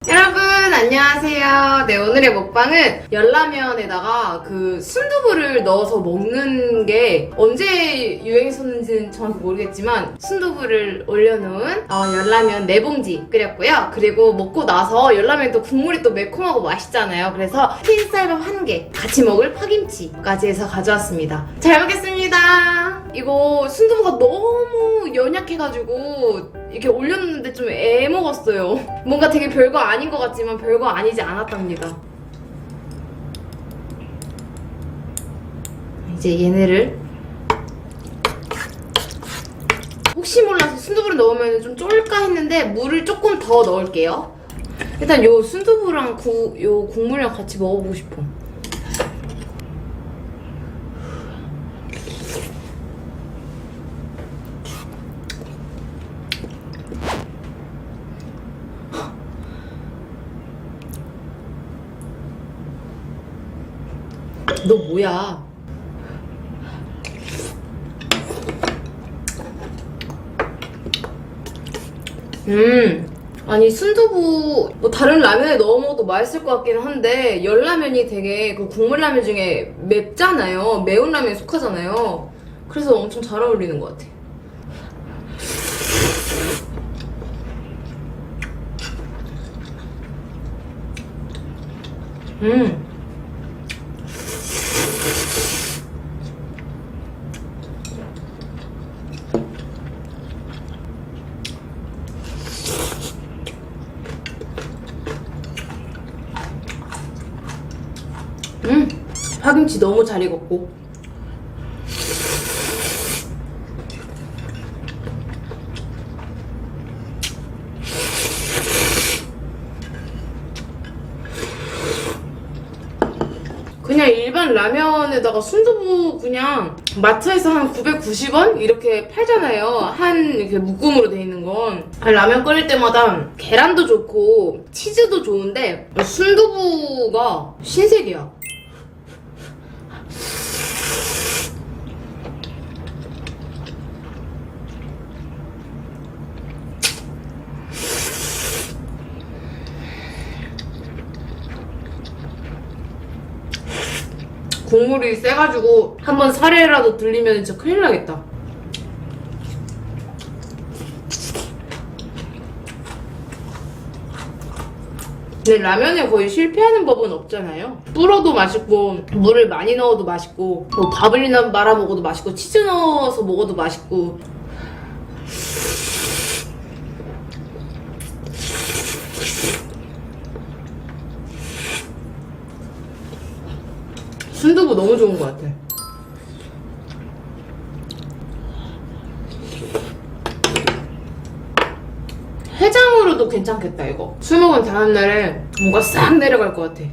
여러분 안녕하세요. 네, 오늘의 먹방은 열라면에다가 그 순두부를 넣어서 먹는 게 언제 유행했었는지는 정확히 모르겠지만 순두부를 올려놓은 열라면 4봉지 끓였고요. 그리고 먹고 나서 열라면 또 국물이 또 매콤하고 맛있잖아요. 그래서 흰쌀밥 1개, 같이 먹을 파김치까지 해서 가져왔습니다. 잘 먹겠습니다. 이거 순두부가 너무 연약해가지고 이렇게 올렸는데 좀 애먹었어요. 뭔가 되게 별거 아닌 것 같지만 별거 아니지 않았답니다. 이제 얘네를 혹시 몰라서 순두부를 넣으면 좀 쫄까 했는데 물을 조금 더 넣을게요. 일단 요 순두부랑 요 국물이랑 같이 먹어보고 싶어. 너 뭐야? 아니 순두부 뭐 다른 라면에 넣어 먹어도 맛있을 것 같긴 한데 열라면이 되게 그 국물 라면 중에 맵잖아요. 매운 라면에 속하잖아요. 그래서 엄청 잘 어울리는 것 같아. 파김치 너무 잘 익었고 그냥 일반 라면에다가 순두부 그냥 마트에서 한 990원? 이렇게 팔잖아요. 한 이렇게 묶음으로 돼 있는 건. 라면 끓일 때마다 계란도 좋고 치즈도 좋은데 순두부가 신세계야. 국물이 세가지고 한번 살에라도 들리면 진짜 큰일 나겠다. 근데 라면에 거의 실패하는 법은 없잖아요. 불어도 맛있고 물을 많이 넣어도 맛있고 뭐 밥을 말아 먹어도 맛있고 치즈 넣어서 먹어도 맛있고. 순두부 너무 좋은 것 같아. 해장으로도 괜찮겠다 이거. 술 먹은 다음날에 뭔가 싹 내려갈 것 같아.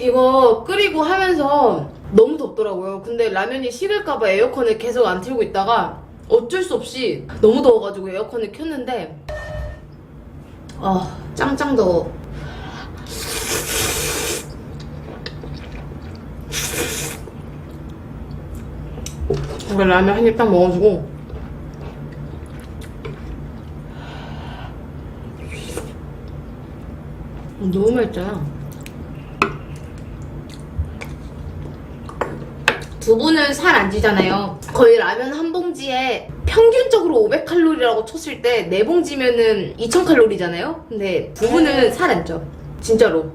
이거 끓이고 하면서 너무 덥더라고요. 근데 라면이 식을까봐 에어컨을 계속 안 틀고 있다가 어쩔 수 없이 너무 더워가지고 에어컨을 켰는데 짱짱 더워. 이거 라면 한 입 딱 먹어주고 너무 맛있잖아. 두부는 살 안 찌잖아요. 거의 라면 한 봉지에 평균적으로 500칼로리라고 쳤을 때 4봉지면은 2000칼로리잖아요? 근데 두부는 살 안 쪄. 진짜로.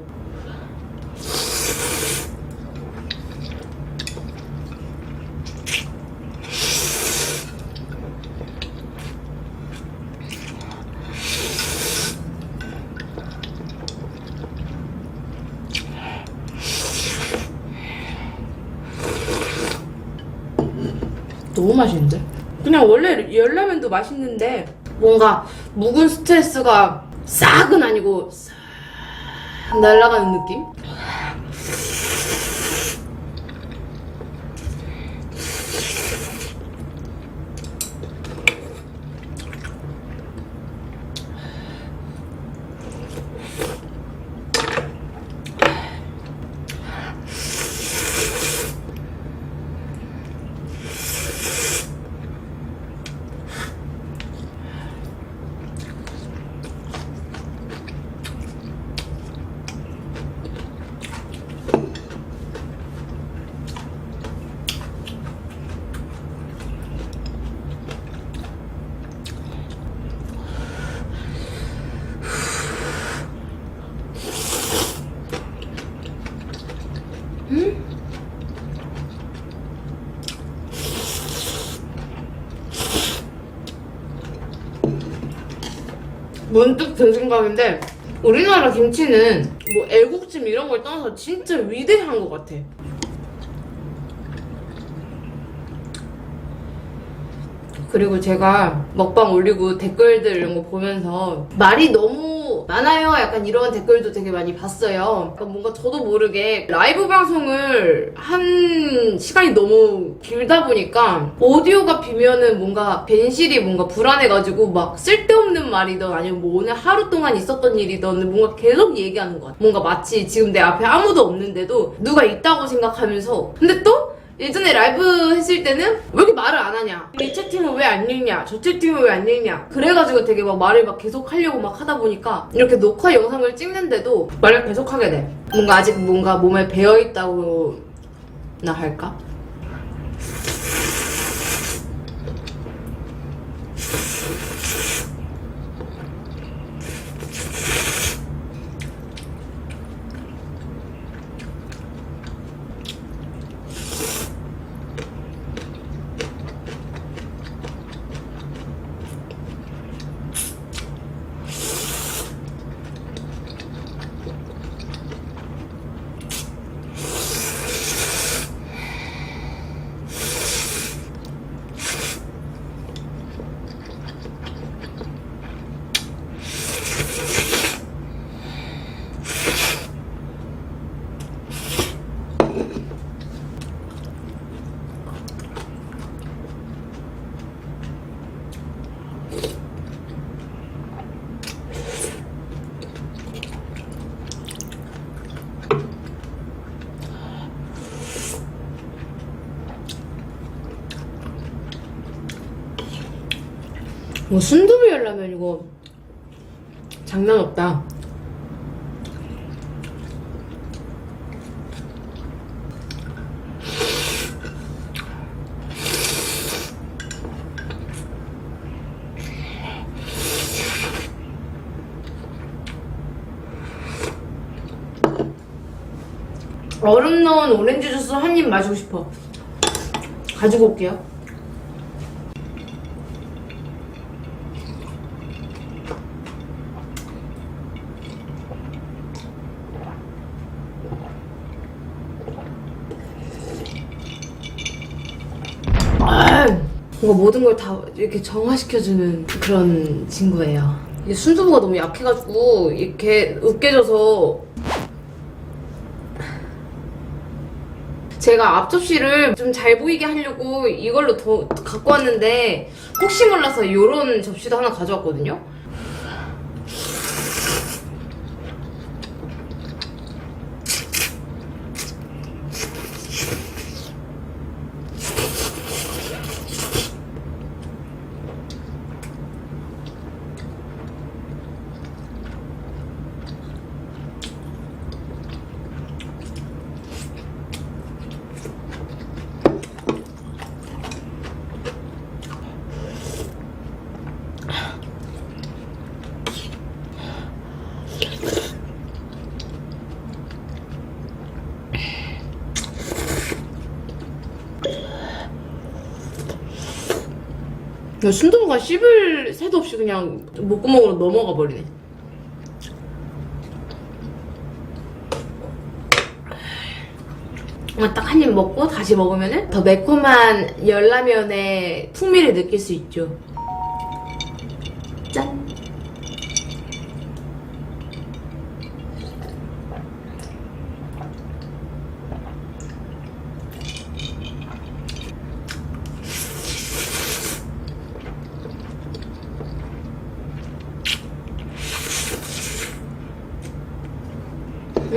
너무 맛있는데? 그냥 원래 열라면도 맛있는데 뭔가 묵은 스트레스가 싹은 아니고 싹 날아가는 느낌? 문득 든 생각인데 우리나라 김치는 뭐 애국찜 이런 걸 떠나서 진짜 위대한 것 같아. 그리고 제가 먹방 올리고 댓글들 이런 거 보면서 말이 너무 많아요 약간 이런 댓글도 되게 많이 봤어요. 그러니까 뭔가 저도 모르게 라이브 방송을 한 시간이 너무 길다 보니까 오디오가 비면은 뭔가 벤실이 뭔가 불안해가지고 막 쓸데없는 말이든 아니면 뭐 오늘 하루 동안 있었던 일이든 뭔가 계속 얘기하는 것 같아. 뭔가 마치 지금 내 앞에 아무도 없는데도 누가 있다고 생각하면서 근데 또 예전에 라이브 했을 때는 왜 이렇게 말을 안 하냐, 이 채팅을 왜 안 읽냐, 저 채팅을 왜 안 읽냐, 그래가지고 되게 막 말을 막 계속 하려고 막 하다 보니까 이렇게 녹화 영상을 찍는데도 말을 계속 하게 돼. 뭔가 아직 뭔가 몸에 배어있다고 나 할까? 뭐 순두부 열라면 이거 장난 없다. 얼음 넣은 오렌지 주스 한 입 마시고 싶어. 가지고 올게요. 뭔가 모든 걸 다 이렇게 정화시켜주는 그런 친구예요. 이게 순두부가 너무 약해가지고 이렇게 으깨져서 제가 앞접시를 좀 잘 보이게 하려고 이걸로 더 갖고 왔는데 혹시 몰라서 이런 접시도 하나 가져왔거든요. 야, 순두부가 씹을 새도 없이 그냥 목구멍으로 넘어가 버리네. 딱 한 입 먹고 다시 먹으면 더 매콤한 열라면의 풍미를 느낄 수 있죠. 짠!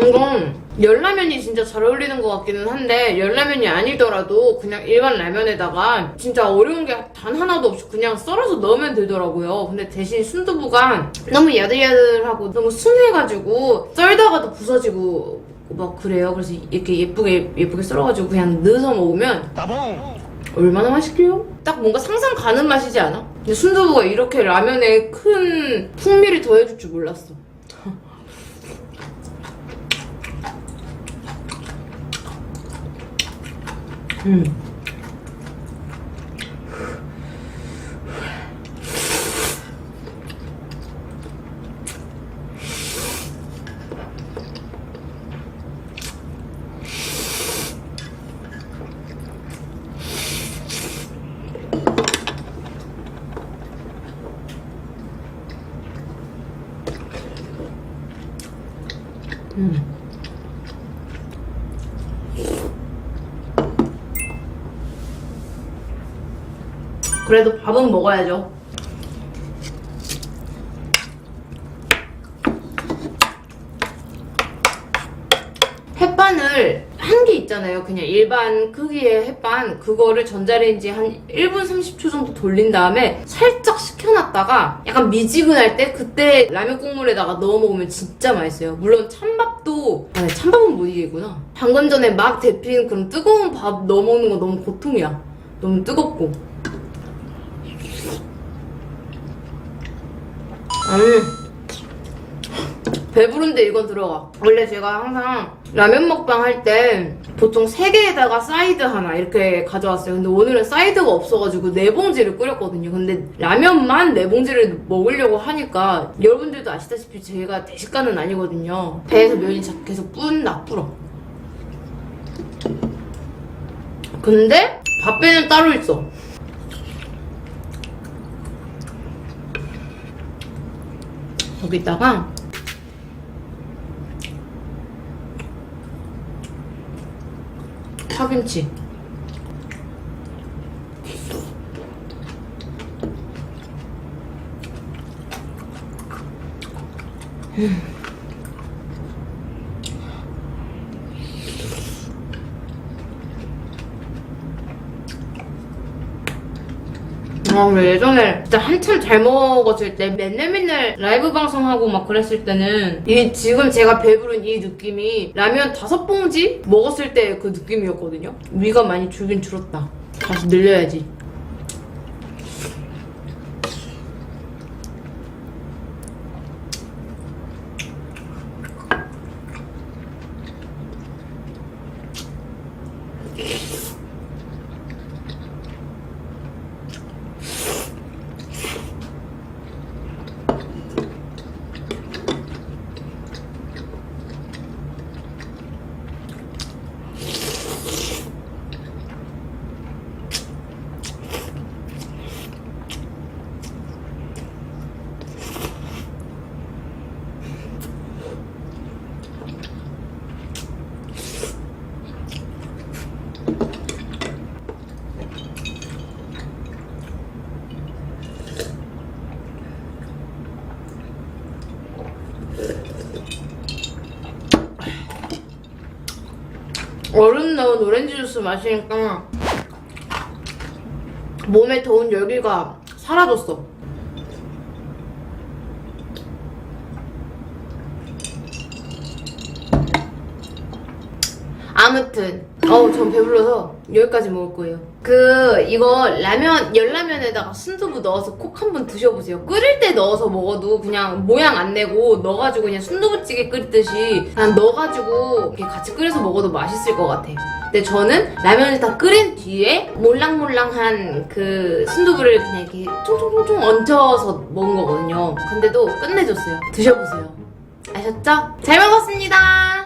이건 열라면이 진짜 잘 어울리는 것 같기는 한데 열라면이 아니더라도 그냥 일반 라면에다가 진짜 어려운 게 단 하나도 없이 그냥 썰어서 넣으면 되더라고요. 근데 대신 순두부가 너무 야들야들하고 너무 순해가지고 썰다가도 부서지고 막 그래요. 그래서 이렇게 예쁘게 썰어가지고 그냥 넣어서 먹으면 얼마나 맛있게요? 딱 뭔가 상상 가는 맛이지 않아? 근데 순두부가 이렇게 라면에 큰 풍미를 더해줄 줄 몰랐어. 그래도 밥은 먹어야죠. 햇반을 한 개 있잖아요. 그냥 일반 크기의 햇반. 그거를 전자레인지에 한 1분 30초 정도 돌린 다음에 살짝 식혀놨다가 약간 미지근할 때 그때 라면 국물에다가 넣어 먹으면 진짜 맛있어요. 물론 찬밥도, 아니 찬밥은 못 이기구나. 방금 전에 막 데핀 그런 뜨거운 밥 넣어 먹는 거 너무 고통이야. 너무 뜨겁고. 배부른데 이건 들어가. 원래 제가 항상 라면 먹방 할 때 보통 3개에다가 사이드 하나 이렇게 가져왔어요. 근데 오늘은 사이드가 없어가지고 4봉지를 끓였거든요. 근데 라면만 4봉지를 먹으려고 하니까 여러분들도 아시다시피 제가 대식가는 아니거든요. 배에서 면이 계속 불어. 근데 밥배는 따로 있어. 여기다가 파김치. 근데 예전에 진짜 한참 잘 먹었을 때 맨날 라이브 방송하고 막 그랬을 때는 지금 제가 배부른 이 느낌이 라면 5봉지 먹었을 때 그 느낌이었거든요. 위가 많이 줄긴 줄었다. 다시 늘려야지. 얼음 넣은 오렌지 주스 마시니까 몸에 더운 열기가 사라졌어. 아무튼 전 배불러서 여기까지 먹을 거예요. 이거 열라면에다가 순두부 넣어서 꼭 한번 드셔보세요. 끓일 때 넣어서 먹어도 그냥 모양 안 내고 넣어가지고 그냥 순두부찌개 끓이듯이 그냥 넣어가지고 이렇게 같이 끓여서 먹어도 맛있을 것 같아. 근데 저는 라면을 다 끓인 뒤에 몰랑몰랑한 그 순두부를 그냥 이렇게 총총총총 얹혀서 먹은 거거든요. 근데도 끝내줬어요. 드셔보세요. 아셨죠? 잘 먹었습니다.